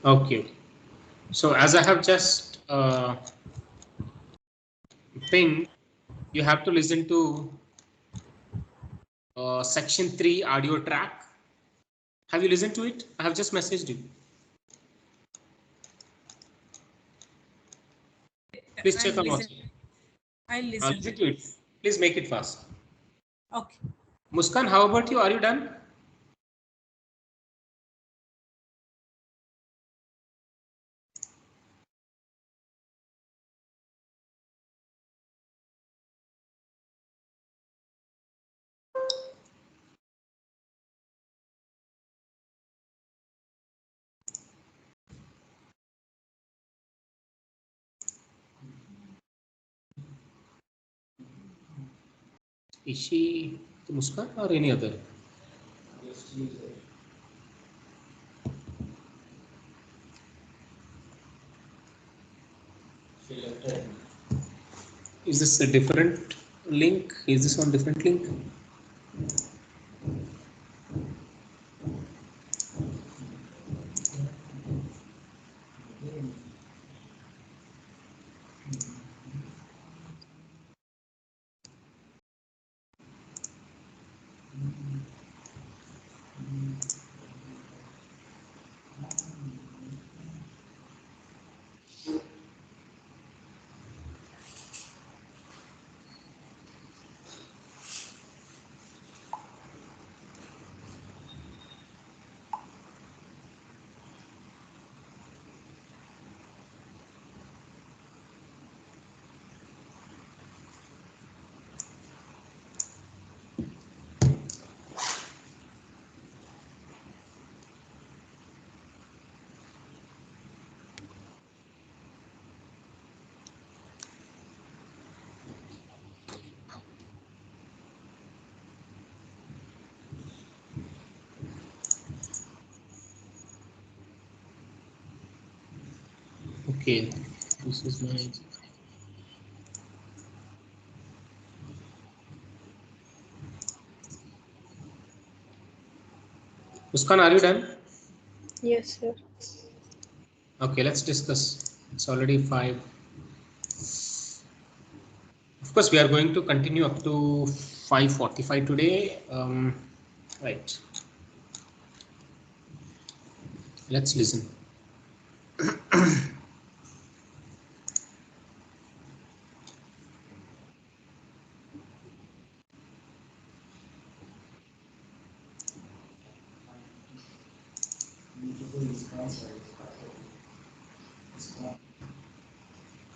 Okay. So as I have just pinged, you have to listen to section 3 audio track. Have you listened to it? I have just messaged you. Please check on WhatsApp. I'll listen. Listen to it. Please make it fast. Okay. Muskan, how about you? Are you done? Is she Muskan or any other? Is this a different link? Is this on different link? Okay, this is my. Muskan, are you done? Yes, sir. Okay, let's discuss. It's already 5. Of course, we are going to continue up to 5:45 today. Right. Let's listen.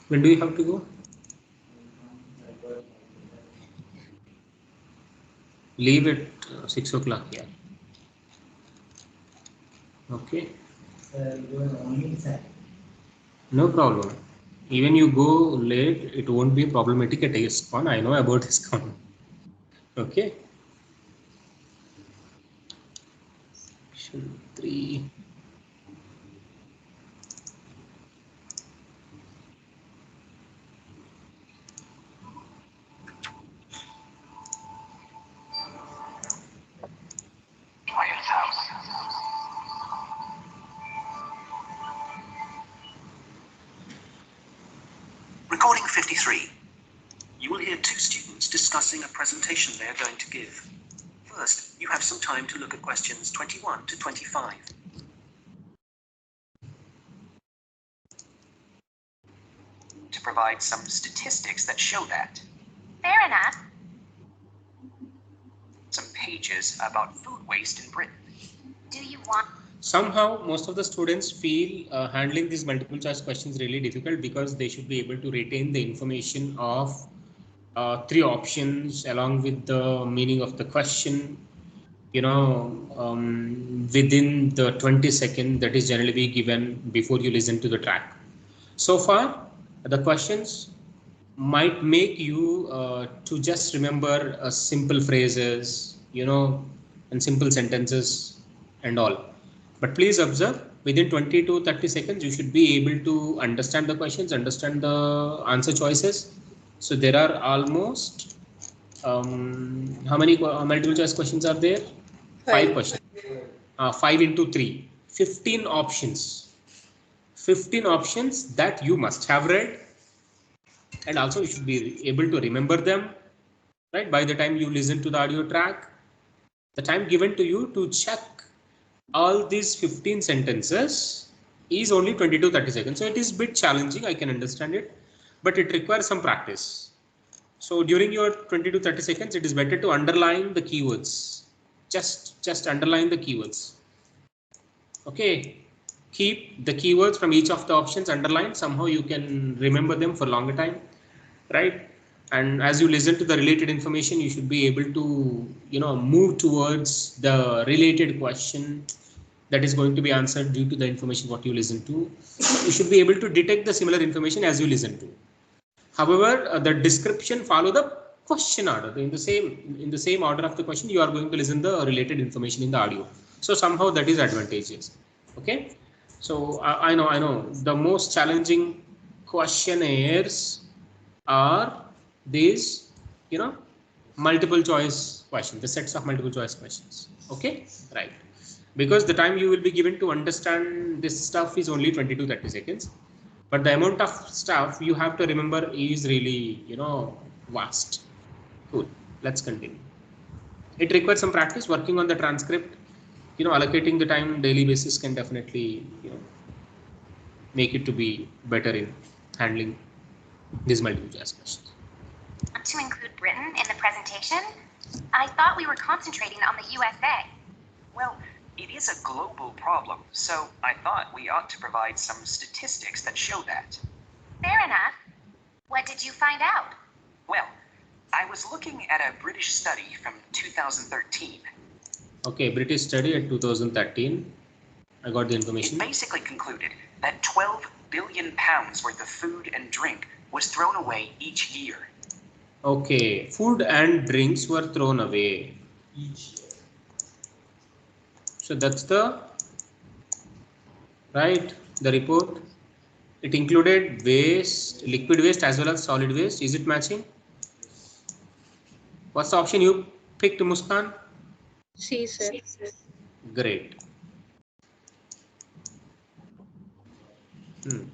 When do you have to go? Leave at 6 o'clock. Yeah. Okay. No problem. Even you go late, it won't be problematic at ISCON. I know about ISCON. Okay. Section 3. Recording 53. You will hear two students discussing a presentation they are going to give. First, you have some time to look at questions 21 to 25. To provide some statistics that show that. Fair enough. Some pages about food waste in Britain. Do you want? Somehow, most of the students feel handling these multiple choice questions really difficult because they should be able to retain the information of 3 options along with the meaning of the question, within the 20 seconds that is generally be given before you listen to the track. So far, the questions might make you to just remember simple phrases, and simple sentences and all. But please observe, within 20 to 30 seconds, you should be able to understand the questions, understand the answer choices. So there are almost, how many multiple choice questions are there? 5 questions. 5 into 3, 15 options. 15 options that you must have read, and also you should be able to remember them, right? By the time you listen to the audio track, the time given to you to check all these 15 sentences is only 20 to 30 seconds. So it is a bit challenging, I can understand it, but it requires some practice. So during your 20 to 30 seconds, it is better to underline the keywords. Just underline the keywords. Okay. Keep the keywords from each of the options underlined. Somehow you can remember them for longer time, right? And as you listen to the related information, you should be able to, move towards the related question that is going to be answered due to the information what you listen to. You should be able to detect the similar information as you listen to. However, the description follow the question order. In the same order of the question, you are going to listen the related information in the audio. So somehow that is advantageous. Okay. So I know the most challenging questionnaires are these, multiple choice questions, the sets of multiple choice questions. Okay, right. Because the time you will be given to understand this stuff is only 20 to 30 seconds. But the amount of stuff you have to remember is really, vast. Cool. Let's continue. It requires some practice working on the transcript. Allocating the time on daily basis can definitely, make it to be better in handling these multiple choice questions. To include Britain in the presentation? I thought we were concentrating on the USA. Well, it is a global problem, so I thought we ought to provide some statistics that show that. Fair enough. What did you find out? Well, I was looking at a British study from 2013. Okay, British study at 2013. I got the information. It basically concluded that 12 billion pounds worth of food and drink was thrown away each year. Okay, food and drinks were thrown away each year. So that's the report. It included waste, liquid waste as well as solid waste. Is it matching? What's the option you picked, Muskan? C, sir. Great.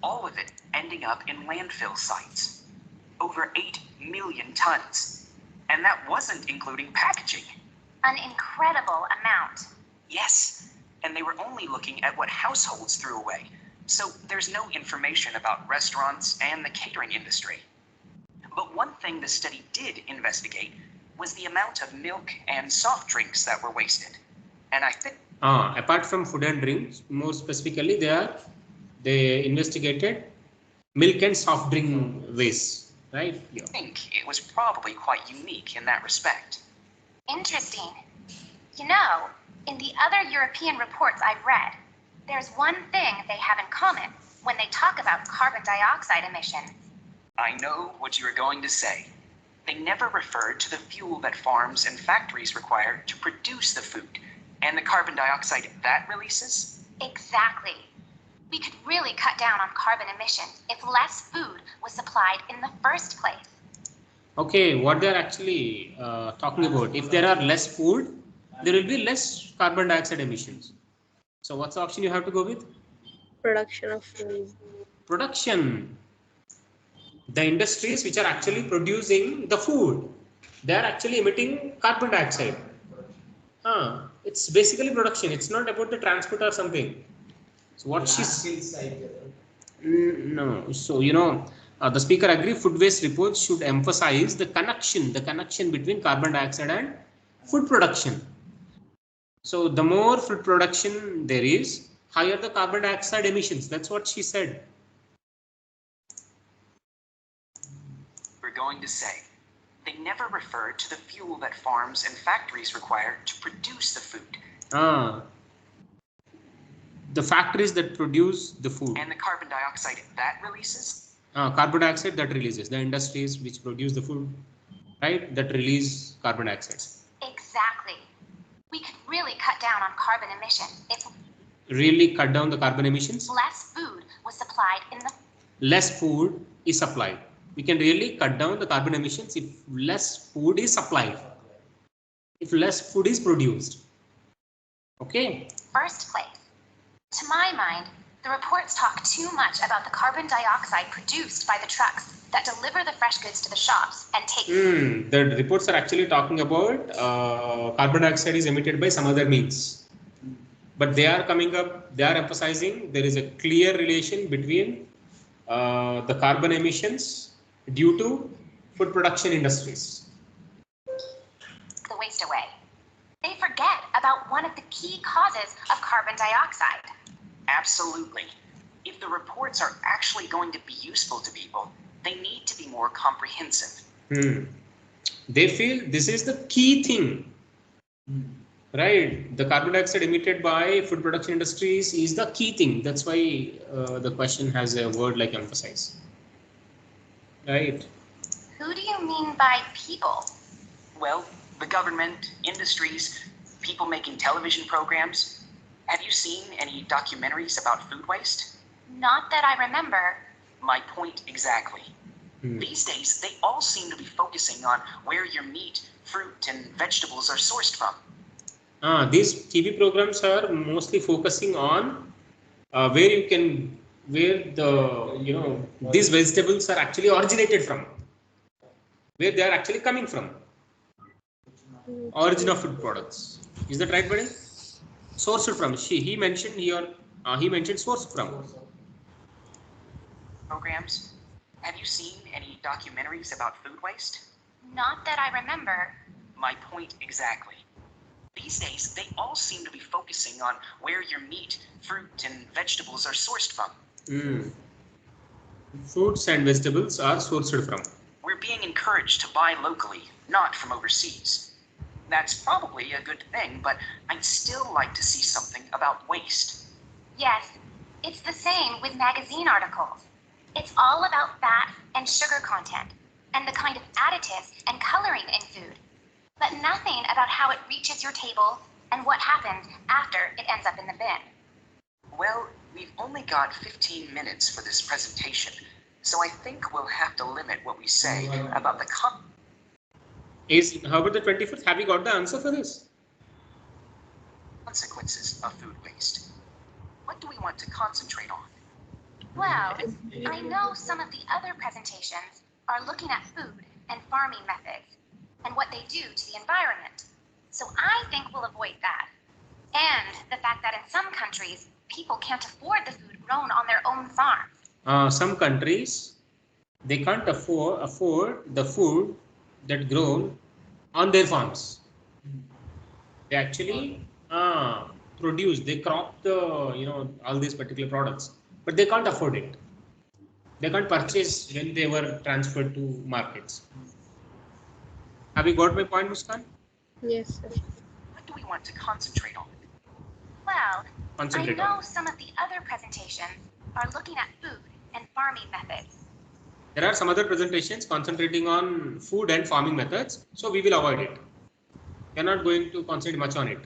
All of it ending up in landfill sites. Over 8 million tons. And that wasn't including packaging. An incredible amount. Yes, and they were only looking at what households threw away. So there's no information about restaurants and the catering industry. But one thing the study did investigate was the amount of milk and soft drinks that were wasted. And I think... apart from food and drinks, more specifically, they investigated milk and soft drink waste, right? Yeah. I think it was probably quite unique in that respect. Interesting. You know, in the other European reports I've read, there's one thing they have in common when they talk about carbon dioxide emissions. I know what you are going to say. They never referred to the fuel that farms and factories require to produce the food and the carbon dioxide that releases. Exactly. We could really cut down on carbon emissions if less food was supplied in the first place. Okay, what they're actually talking about, if there are less food, there will be less carbon dioxide emissions. So what's the option you have to go with? Production of food. Production. The industries which are actually producing the food, they are actually emitting carbon dioxide. It's basically production. It's not about the transport or something. So what she's... No. So, the speaker agree food waste reports should emphasize the connection between carbon dioxide and food production. So the more food production there is, higher the carbon dioxide emissions. That's what she said. We're going to say, they never refer to the fuel that farms and factories require to produce the food. The factories that produce the food. And the carbon dioxide that releases? Carbon dioxide that releases. The industries which produce the food, right, that release carbon dioxide. Exactly. We could really cut down on carbon emissions if... Really cut down the carbon emissions? Less food was supplied in the... Less food is supplied. We can really cut down the carbon emissions if less food is supplied. If less food is produced. Okay. First place. To my mind, The reports talk too much about the carbon dioxide produced by the trucks that deliver the fresh goods to the shops and take. The reports are actually talking about carbon dioxide is emitted by some other means. But they are coming up, they are emphasizing there is a clear relation between the carbon emissions due to food production industries. The waste away. They forget about one of the key causes of carbon dioxide. Absolutely. If the reports are actually going to be useful to people, they need to be more comprehensive. They feel this is the key thing, right? The carbon dioxide emitted by food production industries is the key thing. That's why the question has a word like emphasize, right? Who do you mean by people? Well, the government, industries, people making television programs. Have you seen any documentaries about food waste? Not that I remember. My point exactly. These days, they all seem to be focusing on where your meat, fruit, and vegetables are sourced from. These TV programs are mostly focusing on where these vegetables are actually originated from, where they are actually coming from. Origin of food products. Is that right, buddy? Sourced from. He mentioned here. He mentioned sourced from. Programs. Have you seen any documentaries about food waste? Not that I remember. My point exactly. These days, they all seem to be focusing on where your meat, fruit, and vegetables are sourced from. Fruits and vegetables are sourced from. We're being encouraged to buy locally, not from overseas. That's probably a good thing, but I'd still like to see something about waste. Yes, it's the same with magazine articles. It's all about fat and sugar content, and the kind of additives and coloring in food, but nothing about how it reaches your table and what happens after it ends up in the bin. Well, we've only got 15 minutes for this presentation, so I think we'll have to limit what we say about the How about the 25th? Have you got the answer for this? consequences of food waste. What do we want to concentrate on? Well, I know some of the other presentations are looking at food and farming methods and what they do to the environment. So I think we'll avoid that. And the fact that in some countries, people can't afford the food grown on their own farms. Some countries, they can't afford the food that grown on their farms. They actually produce, they crop the all these particular products, but they can't afford it. They can't purchase when they were transferred to markets. Have you got my point, Muskan? Yes, sir. What do we want to concentrate on? Well, Concentrate I know on. some of the other presentations are looking at food and farming methods. There are some other presentations concentrating on food and farming methods, so we will avoid it. We are not going to concentrate much on it.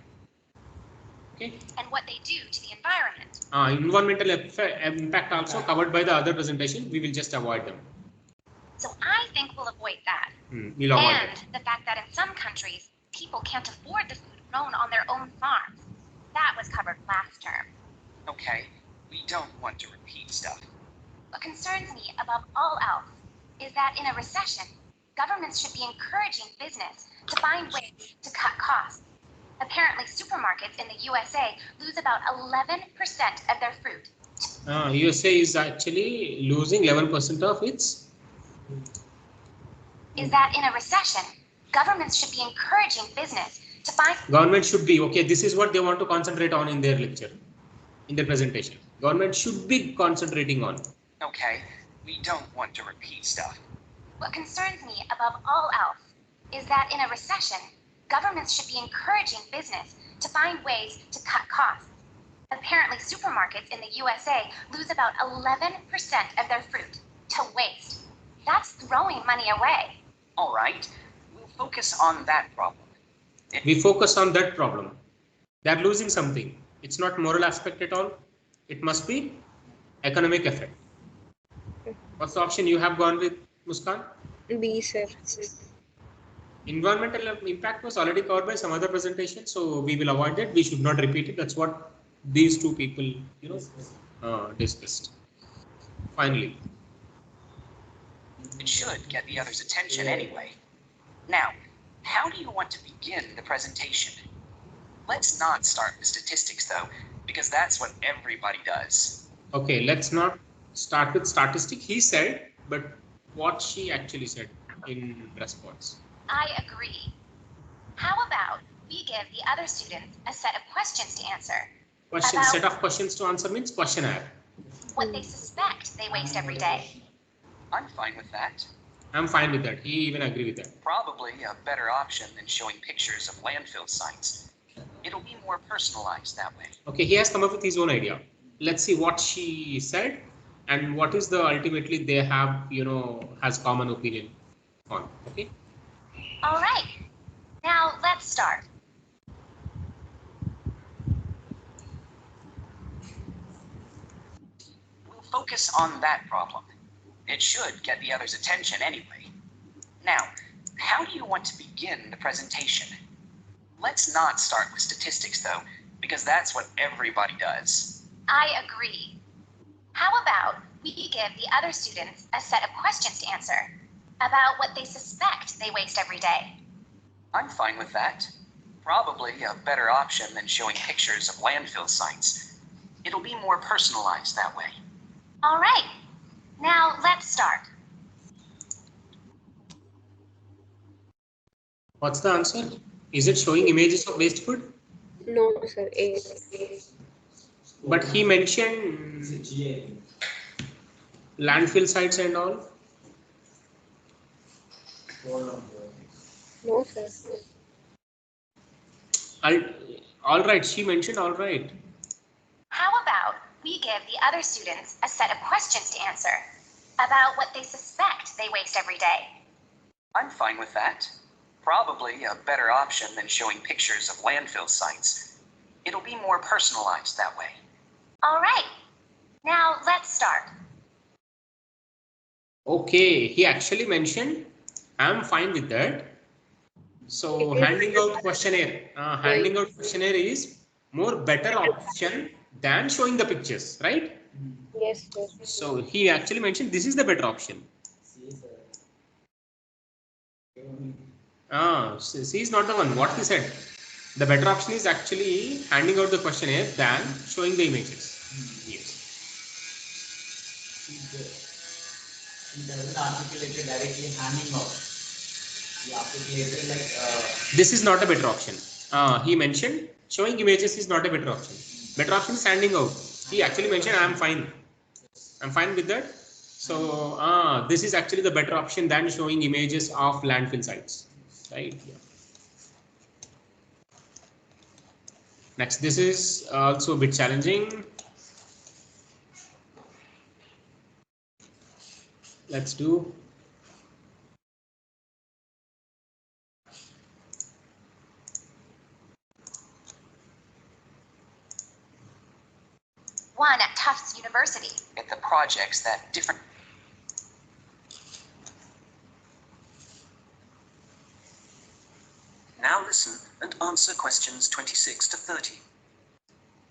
Okay. And what they do to the environment. Environmental impact also covered by the other presentation. We will just avoid them. So I think we'll avoid that. We'll avoid And it. the fact that in some countries, people can't afford the food grown on their own farms. That was covered last term. Okay, we don't want to repeat stuff. What concerns me above all else is that in a recession, governments should be encouraging business to find ways to cut costs. Apparently, supermarkets in the USA lose about 11% of their fruit. USA is actually losing 11% of its. Is that in a recession, governments should be encouraging business to find. Government should be, okay, this is what they want to concentrate on in their lecture, in their presentation. Government should be concentrating on. Okay, we don't want to repeat stuff. What concerns me above all else is that in a recession, governments should be encouraging business to find ways to cut costs. Apparently, supermarkets in the USA lose about 11% of their fruit to waste. That's throwing money away. All right, we'll focus on that problem. We focus on that problem. They're losing something. It's not moral aspect at all. It must be economic effect. What's the option you have gone with, Muskan? B, sir. Environmental impact was already covered by some other presentation, so we will avoid it. We should not repeat it. That's what these two people, discussed. Finally, It should get the other's attention anyway. Now, how do you want to begin the presentation? Let's not start with statistics though, because that's what everybody does. okay, let's not start with statistic, he said, but what she actually said in response. I agree. How about we give the other students a set of questions to answer? Question, About- set of questions to answer means questionnaire. What they suspect they waste every day. I'm fine with that. I'm fine with that. He even agree with that. Probably a better option than showing pictures of landfill sites. It'll be more personalized that way. Okay, he has come up with his own idea. Let's see what she said and what is the ultimately they have, has common opinion on. Okay. All right. Now let's start. We'll focus on that problem. It should get the other's attention anyway. Now, how do you want to begin the presentation? Let's not start with statistics though, because that's what everybody does. I agree. How about we give the other students a set of questions to answer about what they suspect they waste every day? I'm fine with that. Probably a better option than showing pictures of landfill sites. It'll be more personalized that way. All right. Now let's start. What's the answer? Is it showing images of waste food? No, sir. A. But he mentioned landfill sites and all. No, sir. All right, she mentioned all right. How about we give the other students a set of questions to answer about what they suspect they waste every day? I'm fine with that. Probably a better option than showing pictures of landfill sites. It'll be more personalized that way. All right. Now let's start. Okay, he actually mentioned I'm fine with that. So It is- handing out questionnaire is more better option than showing the pictures, right? Yes, sir. So he actually mentioned this is the better option. C is not the one. What he said, the better option is actually handing out the questionnaire than showing the images. Yes. He doesn't articulate it directly handing out. He articulated like. This is not a better option. He mentioned showing images is not a better option. Better option is handing out. He actually mentioned I'm fine. I'm fine with that. So this is actually the better option than showing images of landfill sites. Right. Yeah. Next, this is also a bit challenging. Let's do. One at Tufts University. At the projects that different. Now listen and answer questions 26 to 30.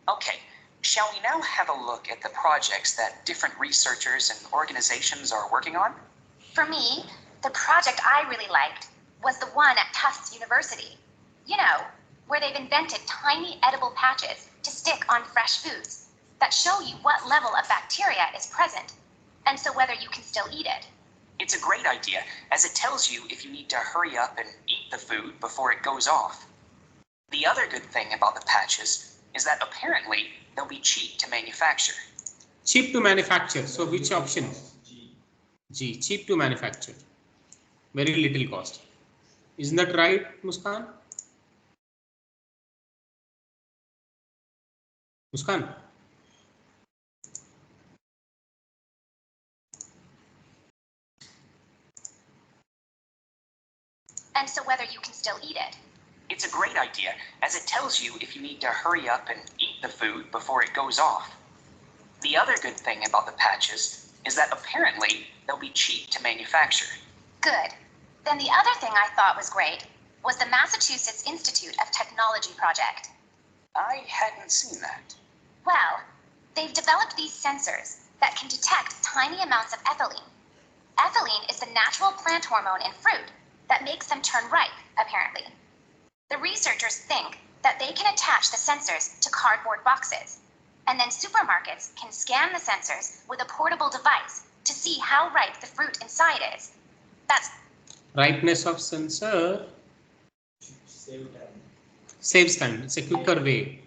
Okay, shall we now have a look at the projects that different researchers and organizations are working on? For me, the project I really liked was the one at Tufts University. You know, where they've invented tiny edible patches to stick on fresh foods that show you what level of bacteria is present, and so whether you can still eat it. It's a great idea, as it tells you if you need to hurry up and eat the food before it goes off. The other good thing about the patches is that apparently they'll be cheap to manufacture. Cheap to manufacture. So which option? G. Cheap to manufacture. Very little cost. Isn't that right, Muskan? Muskan? And so whether you can still eat it. It's a great idea, as it tells you if you need to hurry up and eat the food before it goes off. The other good thing about the patches is that apparently they'll be cheap to manufacture. Good. Then the other thing I thought was great was the Massachusetts Institute of Technology project. I hadn't seen that. Well, They've developed these sensors that can detect tiny amounts of ethylene. Ethylene is the natural plant hormone in fruit that makes them turn ripe, apparently. The researchers think that they can attach the sensors to cardboard boxes, and then supermarkets can scan the sensors with a portable device to see how ripe the fruit inside is. That's Ripeness of sensor Save time. saves time. It's a quicker way.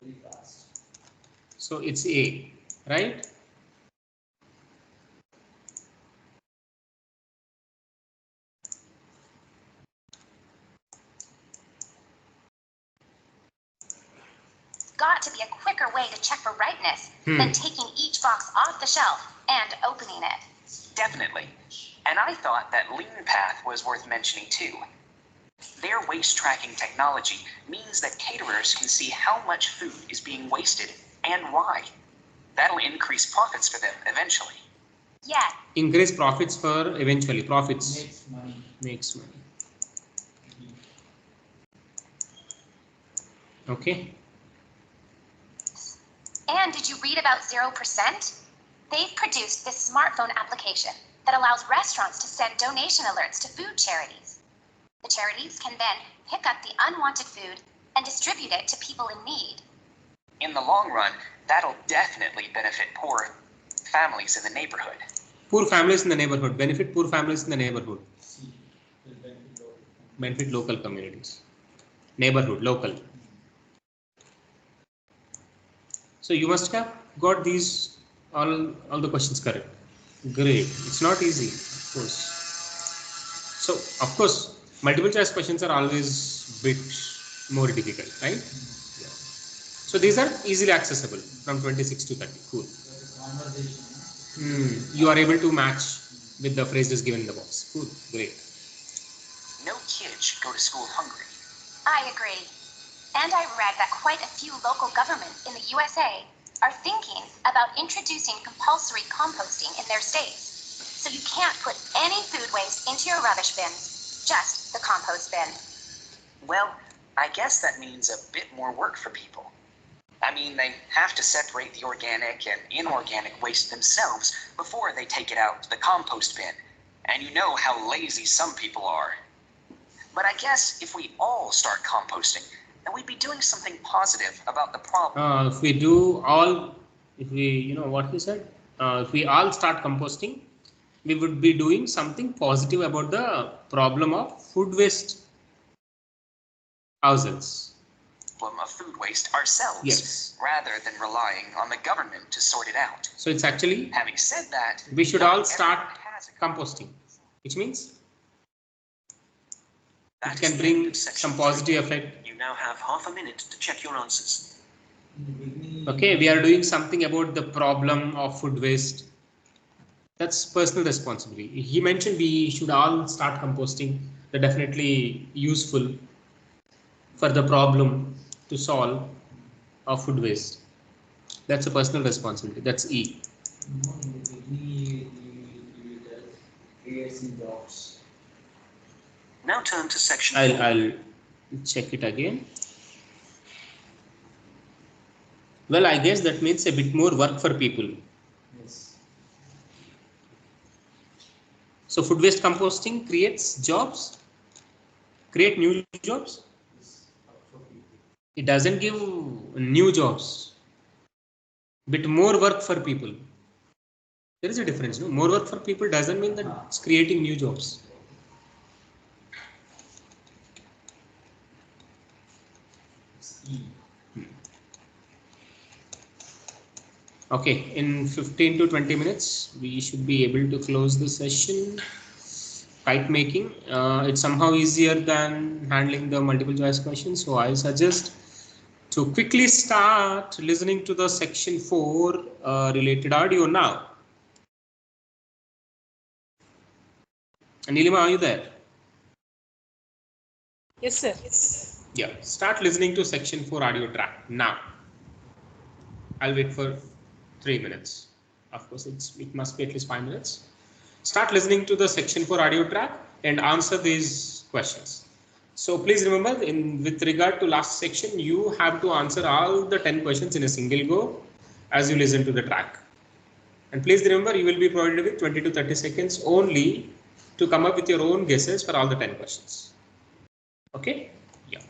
Very fast. So it's A, right? got to be a quicker way to check for ripeness than taking each box off the shelf and opening it. Definitely. And I thought that LeanPath was worth mentioning too. Their waste tracking technology means that caterers can see how much food is being wasted and why. That'll increase profits for them eventually. Yeah. Increase profits for eventually. Profits. Makes money. Makes money. Okay. And did you read about 0%? They've produced this smartphone application that allows restaurants to send donation alerts to food charities. The charities can then pick up the unwanted food and distribute it to people in need. In the long run, that'll definitely benefit poor families in the neighborhood. Poor families in the neighborhood. Benefit poor families in the neighborhood. See, will benefit local. Benefit local communities. Neighborhood, local. So you must have got these all the questions correct. Great. It's not easy, of course. So of course, multiple choice questions are always bit more difficult, right? Yeah. So these are easily accessible from 26 to 30. Cool. Conversation. You are able to match with the phrases given in the box. Cool. Great. No kid should go to school hungry. I agree. And I read that quite a few local governments in the USA are thinking about introducing compulsory composting in their states. So you can't put any food waste into your rubbish bin, just the compost bin. Well, I guess that means a bit more work for people. I mean, they have to separate the organic and inorganic waste themselves before they take it out to the compost bin. And you know how lazy some people are. But I guess if we all start composting, then we'd be doing something positive about the problem. If we do all, if we, you know what he said, if we all start composting, we would be doing something positive about the problem of food waste ourselves. Problem of food waste ourselves, Yes. rather than relying on the government to sort it out. So it's actually, Having said that, we should not all start everyone has a composting, which means That it is can the bring end of section some positive 3. effect. You now have half a minute to check your answers. In the beginning, Okay, we are doing something about the problem of food waste. That's personal responsibility. He mentioned we should all start composting. They're definitely useful for the problem to solve of food waste. That's a personal responsibility. That's E. in the beginning, you just create some jobs. Now turn to section 4. I'll check it again. Well, I guess that means a bit more work for people. Yes. So food waste composting creates jobs, create new jobs. Yes. For people. It doesn't give new jobs. Bit more work for people. There is a difference. No? More work for people doesn't mean that it's creating new jobs. It's E. Okay, in 15 to 20 minutes, we should be able to close the session. Kite making, it's somehow easier than handling the multiple choice questions. So I suggest to quickly start listening to the section 4 related audio now. Nilima, are you there? Yes, sir. Yeah, start listening to section 4 audio track now. I'll wait for 3 minutes. Of course, it must be at least 5 minutes. Start listening to the section 4 audio track and answer these questions. So please remember, with regard to last section, you have to answer all the 10 questions in a single go as you listen to the track. And please remember, you will be provided with 20 to 30 seconds only to come up with your own guesses for all the 10 questions. Okay? Yeah.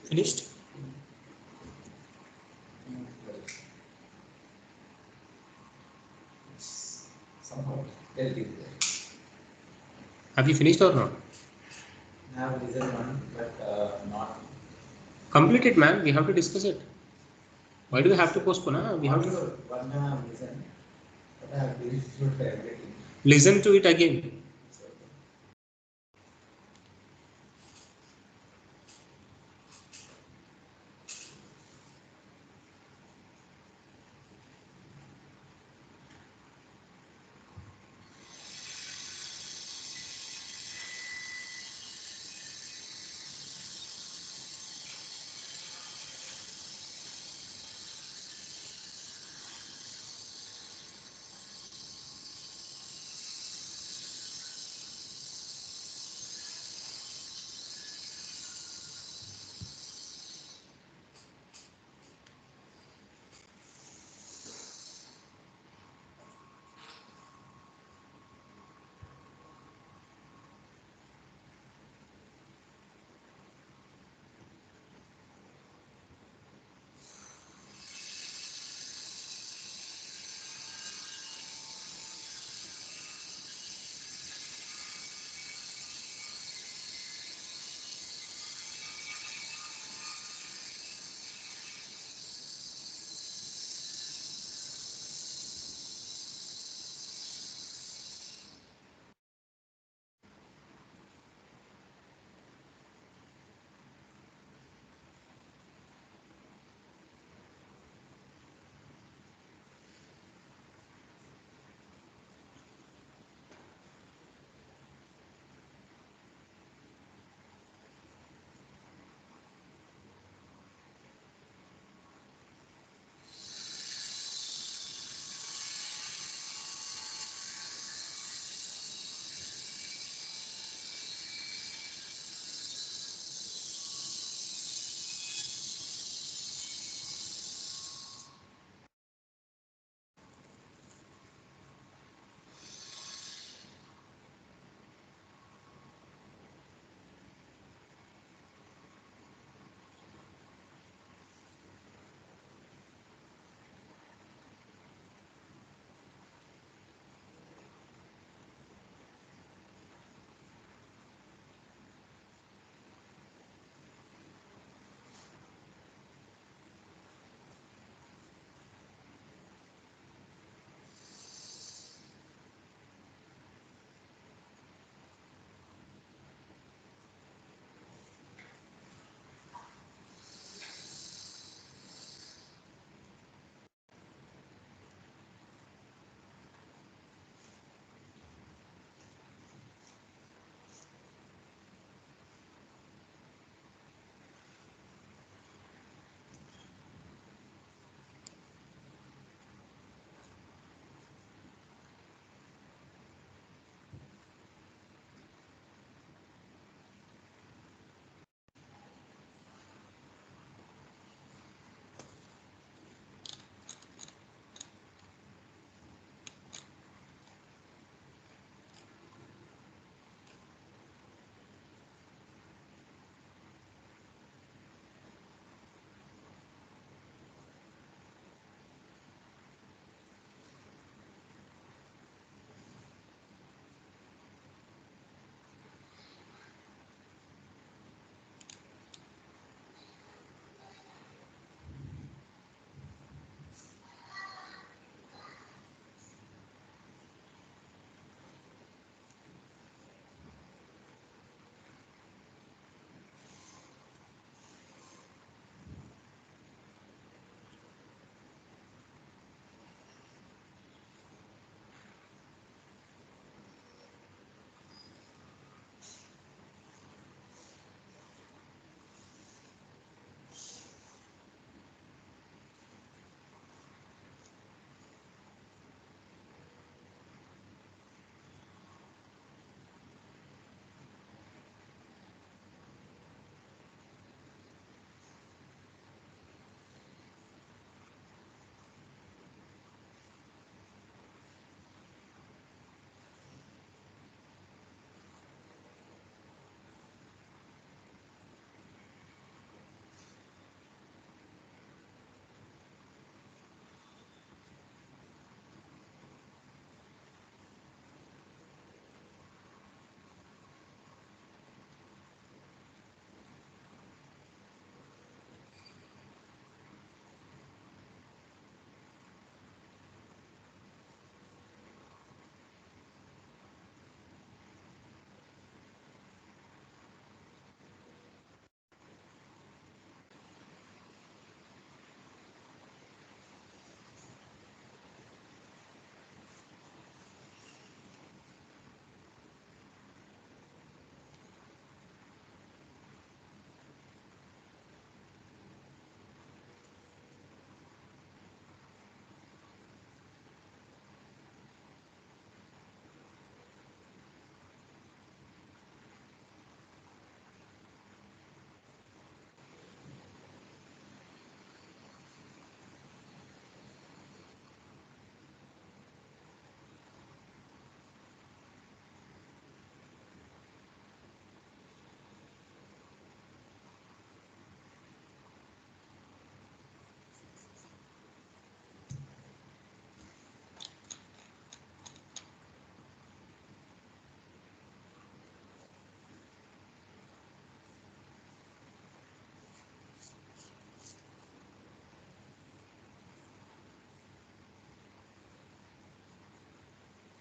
Finished? Somehow, tell me. Have you finished or not? I have listened one, but not. Complete it, man. We have to discuss it. Why do we have to postpone? We have to One I have listened, but I have been through everything. listen to it again.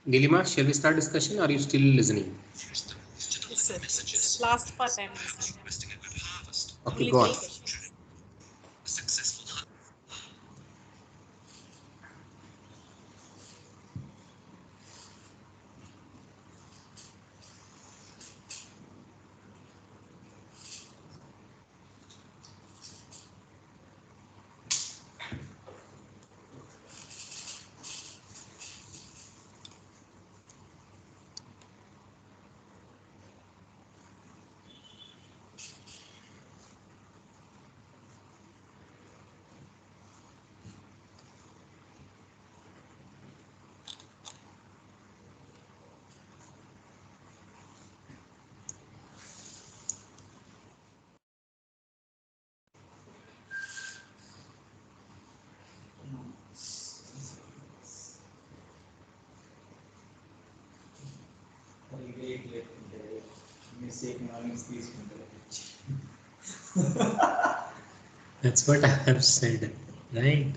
Nilima, shall we start discussion? Or are you still listening? Yes, sir. Last part I'm listening. Okay, Only go on. 3 questions. That's what I have said, right?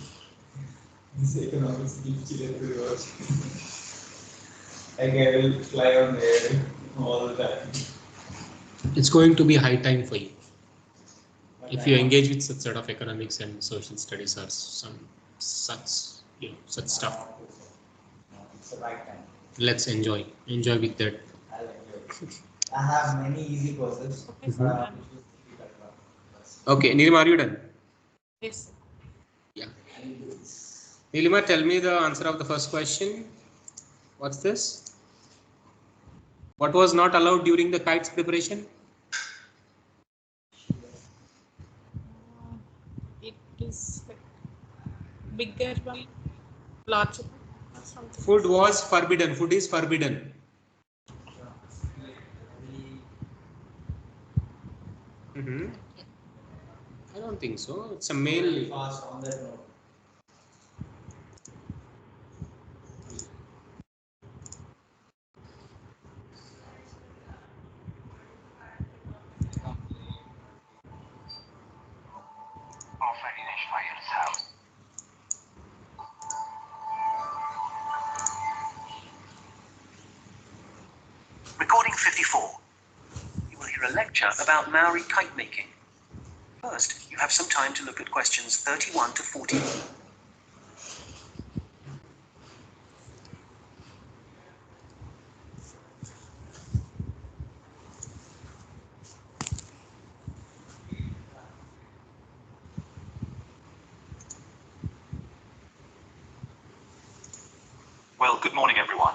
Like I will fly on there all the time. It's going to be high time for you. If you engage with such sort of economics and social studies or some such, such stuff. It's the right time. Let's enjoy with that. I like it. I have many easy courses. Okay, sir. I'm- Okay, Nilima, are you done? Yes, sir. Yeah. Nilima, tell me the answer of the first question. What's this? What was not allowed during the kites preparation? It is like bigger one, larger one, or something. Food was forbidden. Food is forbidden. I don't think so. It's a male. Fast on that note. Recording 54. You will hear a lecture about Maori kite making. First, you have some time to look at questions 31 to 40. Well, good morning, everyone.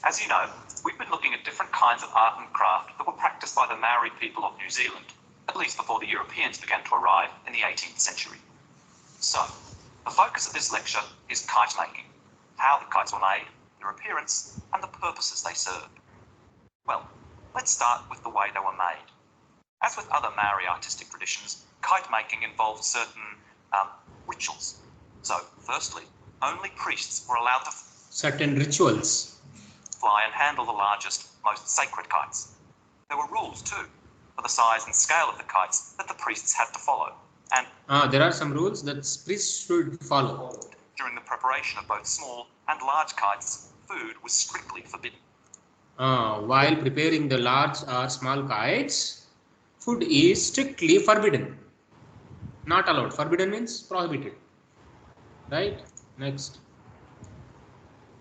As you know, we've been looking at different kinds of art and craft that were practiced by the Maori people of New Zealand, at least before the Europeans began to arrive in the 18th century. So, the focus of this lecture is kite making, how the kites were made, their appearance, and the purposes they served. Well, let's start with the way they were made. As with other Maori artistic traditions, kite making involved certain rituals. So, firstly, only priests were allowed to Certain rituals. fly and handle the largest, most sacred kites. There were rules too, for the size and scale of the kites that the priests had to follow. And There are some rules that priests should follow. during the preparation of both small and large kites, food was strictly forbidden. While preparing the large or small kites, food is strictly forbidden. Not allowed. Forbidden means prohibited. Right? Next.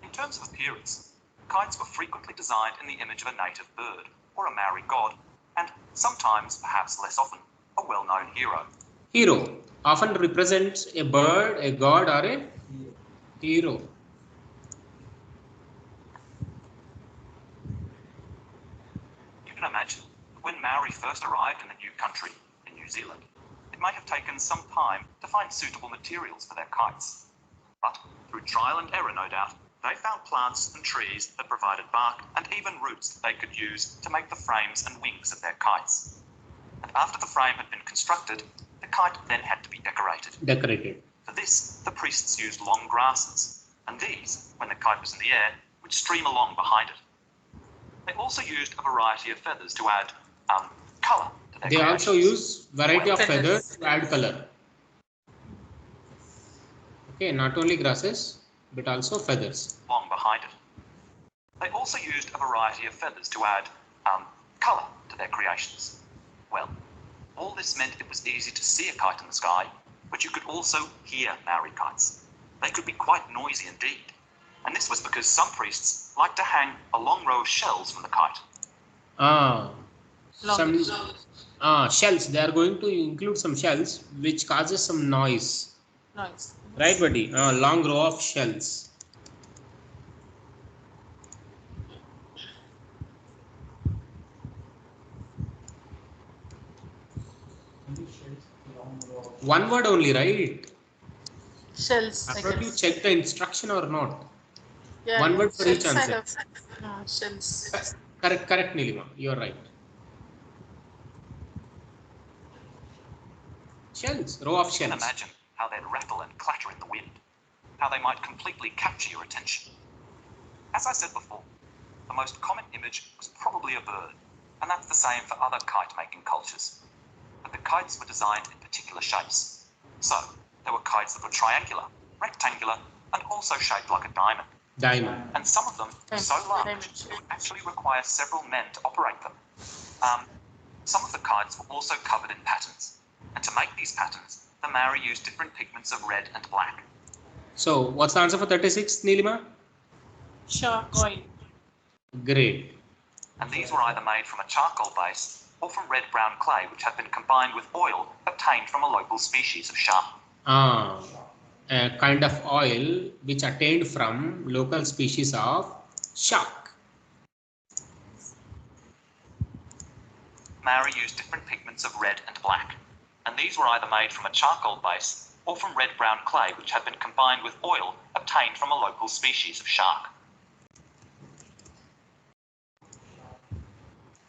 In terms of appearance, kites were frequently designed in the image of a native bird or a Maori god, and sometimes, perhaps less often, a well-known hero. Hero often represents a bird, a god, or a hero. You can imagine that when Maori first arrived in the new country, in New Zealand, it might have taken some time to find suitable materials for their kites. But through trial and error, no doubt, they found plants and trees that provided bark and even roots that they could use to make the frames and wings of their kites. And after the frame had been constructed, the kite then had to be decorated. For this, the priests used long grasses, and these, when the kite was in the air, would stream along behind it. They also used a variety of feathers to add colour to their They also creations. use variety of feathers to add color. Okay, not only grasses, but also feathers. Long behind it. They also used a variety of feathers to add colour to their creations. Well, all this meant it was easy to see a kite in the sky, but you could also hear Maori kites. They could be quite noisy indeed. And this was because some priests liked to hang a long row of shells from the kite. Shells. They are going to include some shells which causes some noise. Noise. Right, buddy? Long row of shells. One word only, right? Shells. I thought you check the instruction or not. Yeah, One word for each shells answer. Shells. Correct, Nilima. You are right. Shells, row of You can shells. imagine how they'd rattle and clatter in the wind, how they might completely capture your attention. As I said before, the most common image was probably a bird, and that's the same for other kite-making cultures. But the kites were designed in particular shapes. So, there were kites that were triangular, rectangular, and also shaped like a diamond. Diamond. And some of them were so large, it would actually require several men to operate them. Some of the kites were also covered in patterns. And to make these patterns, the Maori used different pigments of red and black. So, what's the answer for 36, Nilima? Chalk oil. Great. And these were either made from a charcoal base or from red-brown clay, which had been combined with oil obtained from a local species of shark. A kind of oil which attained from local species of shark. Maori used different pigments of red and black, and these were either made from a charcoal base or from red-brown clay, which had been combined with oil obtained from a local species of shark.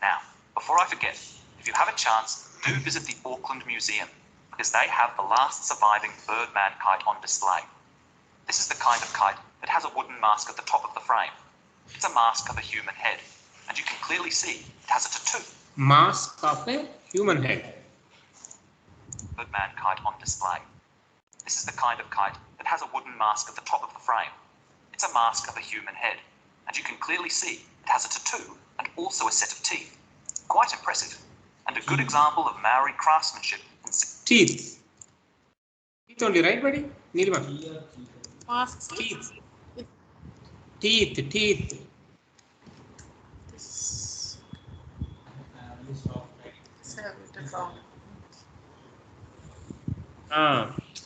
Now, before I forget, if you have a chance, do visit the Auckland Museum, because they have the last surviving Birdman kite on display. This is the kind of kite that has a wooden mask at the top of the frame. It's a mask of a human head, and you can clearly see it has a tattoo. Mask of a human head. Birdman kite on display. This is the kind of kite that has a wooden mask at the top of the frame. It's a mask of a human head, and you can clearly see it has a tattoo and also a set of teeth. Quite impressive, and a good example of Maori craftsmanship. Teeth. Teeth only, right, buddy? Nilima. Masks. Teeth. Teeth.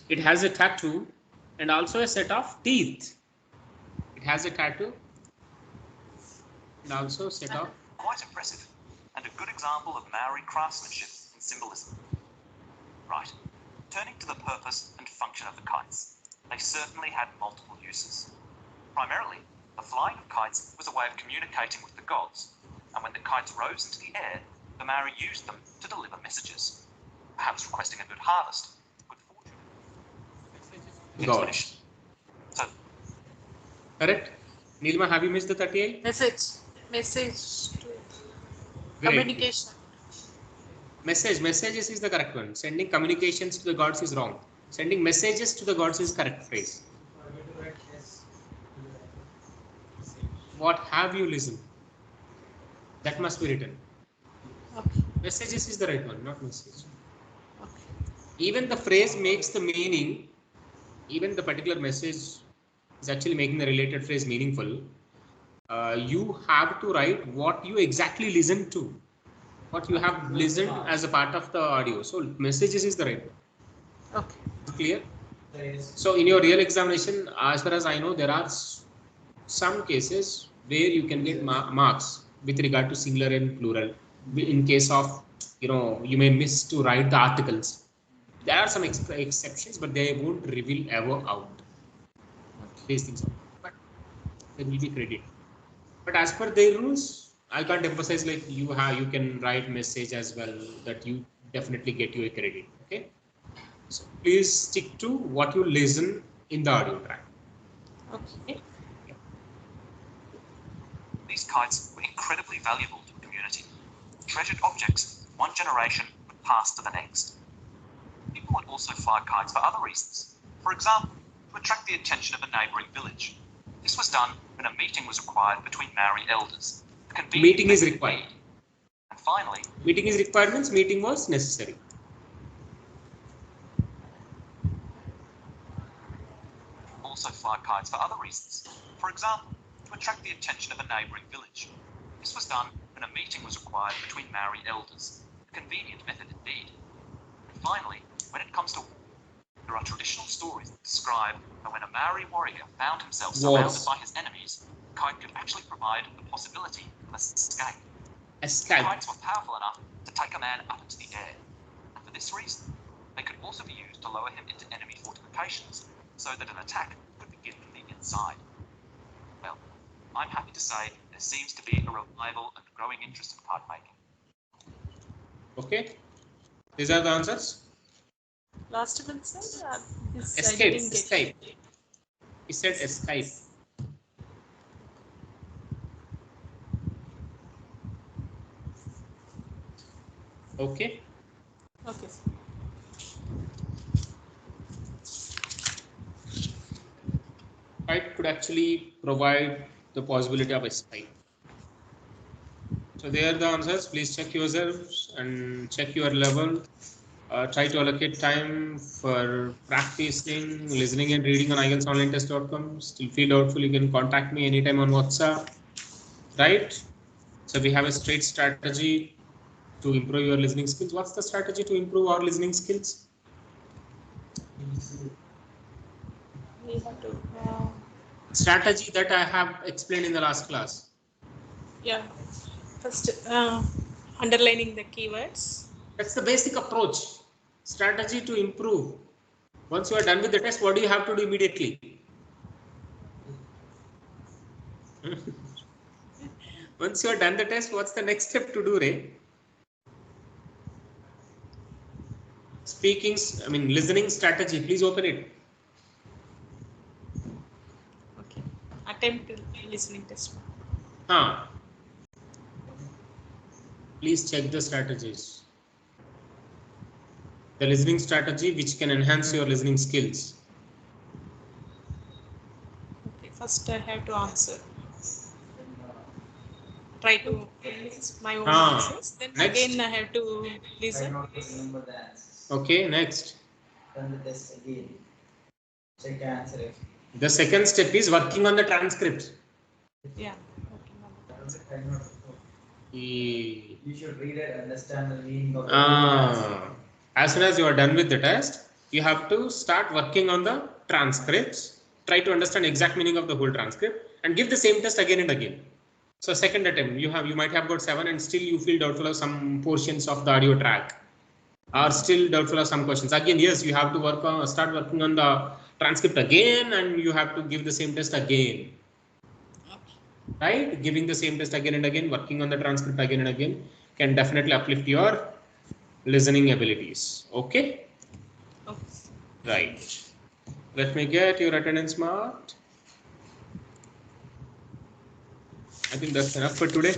It has a tattoo and also a set of teeth. It has a tattoo and also a set of... Quite impressive, and a good example of Maori craftsmanship and symbolism. Right, turning to the purpose and function of the kites, they certainly had multiple uses. Primarily, the flying of kites was a way of communicating with the gods, and when the kites rose into the air, the Maori used them to deliver messages, perhaps requesting a good harvest, good fortune. gods. So, Correct? Nilima, have you missed the 38? Message to Great. communication. Messages is the correct one. Sending communications to the gods is wrong. Sending messages to the gods is correct phrase. What have you listened? That must be written. Okay. Messages is the right one, not message. Okay. Even the phrase makes the meaning, even the particular message is actually making the related phrase meaningful. You have to write what you exactly listened to, what you have listened as a part of the audio. So messages is the right one. Okay. Clear? So in your real examination, as far as I know, there are some cases where you can get marks with regard to singular and plural. In case of, you may miss to write the articles. There are some exceptions, but they won't reveal ever out. These things are, but there will be credit. But as per their rules, I can't emphasize like you can write message as well, that you definitely get you a credit. Okay. So please stick to what you listen in the audio track. Okay. these kites were incredibly valuable to the community. Treasured objects one generation would pass to the next. People would also fly kites for other reasons. For example, to attract the attention of a neighbouring village, This was done when a meeting was required between Maori elders. Meeting is required. And finally, meeting is required means meeting was necessary. Also fly kites for other reasons. For example, to attract the attention of a neighbouring village. This was done when a meeting was required between Maori elders. A convenient method indeed. And finally, when it comes to war, there are traditional stories that describe that when a Maori warrior found himself surrounded by his enemies, the kite could actually provide the possibility of escape. Escape. Kites were powerful enough to take a man up into the air. And for this reason, they could also be used to lower him into enemy fortifications so that an attack could begin from the inside. Well, I'm happy to say there seems to be a revival and growing interest in kite making. Okay, these are the answers. Last one, sir. Escape. Escape. He said escape. Okay. Okay, sir. Kite could actually provide the possibility of escape. So there are the answers. Please check yourselves and check your level. Try to allocate time for practicing, listening and reading on IELTSonlinetest.com. Still feel doubtful, you can contact me anytime on WhatsApp. Right? So we have a straight strategy to improve your listening skills. What's the strategy to improve our listening skills? We have to. Strategy that I have explained in the last class. Yeah. First, underlining the keywords. That's the basic approach. Strategy to improve. Once you are done with the test, what do you have to do immediately? Once you are done the test, what's the next step to do, Ray? Speaking, listening strategy. Please open it. Okay. Attempt listening test. Please check the strategies. The listening strategy which can enhance your listening skills. Okay. First, I have to answer. Try to my own answers. Then next. Again, I have to listen. Try not to remember the answers. Okay, next. Run the test again. Check answer it. The second step is working on the transcript. Yeah. That's a kind of. You should read it, understand the meaning of the as soon as you are done with the test, you have to start working on the transcripts. Try to understand exact meaning of the whole transcript and give the same test again and again. So second attempt, you might have got 7 and still you feel doubtful of some portions of the audio track. Are still doubtful of some questions. Again, yes, you have to start working on the transcript again, and you have to give the same test again. Right? Giving the same test again and again, working on the transcript again and again can definitely uplift your listening abilities. Okay? Okay. Right. Let me get your attendance marked. I think that's enough for today.